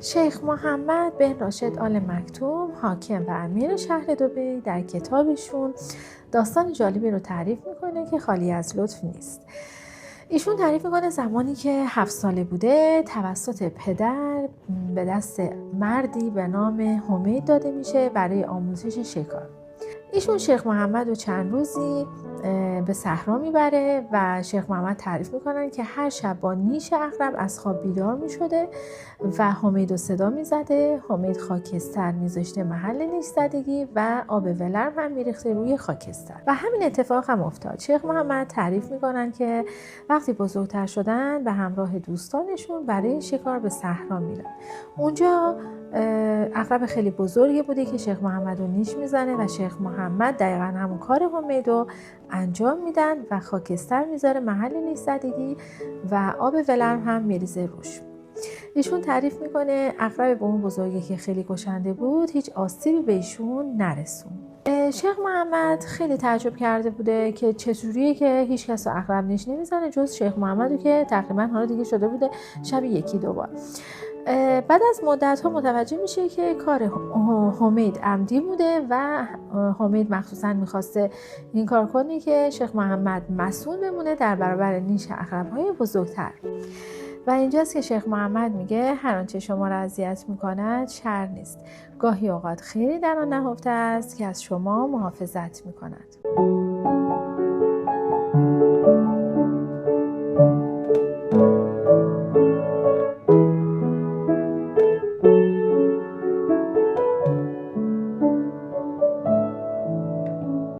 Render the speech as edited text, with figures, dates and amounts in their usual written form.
شیخ محمد بن راشد آل مکتوم، حاکم و امیر شهر دبی، در کتابشون داستان جالبی رو تعریف میکنه که خالی از لطف نیست. ایشون تعریف میکنه زمانی که 7 ساله بوده توسط پدر به دست مردی به نام حمید داده میشه برای آموزش شکار. ایشون شیخ محمد رو چند روزی به صحرا میبره و شیخ محمد تعریف میکنن که هر شب با نیش عقرب از خواب بیدار میشده و حمید رو صدا میزده. حمید خاکستر میذاشته محل نیش زدگی و آب ولرم هم میریخته روی خاکستر و همین اتفاق هم افتاد. شیخ محمد تعریف میکنن که وقتی بزرگتر شدن به همراه دوستانشون برای شکار به صحرا میرن. اونجا عقرب خیلی بزرگی بوده که شیخ محمد رو نیش میزنه و شیخ محمد دقیقا همون کار حمید رو انجام میدن و خاکستر میذاره محل نیش زدگی و آب ولرم هم میریزه روش. ایشون تعریف میکنه عقرب به اون بزرگی که خیلی کشنده بود هیچ آسیبی به ایشون نرسون. شیخ محمد خیلی تعجب کرده بوده که چجوریه که هیچ کس رو عقرب نیش نمیزنه جز شیخ محمد رو که تقریبا حالا دیگه شده بوده شب 1-2 بار. بعد از مدت ها متوجه میشه که کار حمید عمدی بوده و حمید مخصوصا میخواسته این کار کنه که شیخ محمد مسئول بمونه در برابر نیش عقرب‌های بزرگتر. و اینجاست که شیخ محمد میگه هر آنچه شما را اذیت میکند شر نیست، گاهی اوقات خیری در آن نهفته است که از شما محافظت میکند.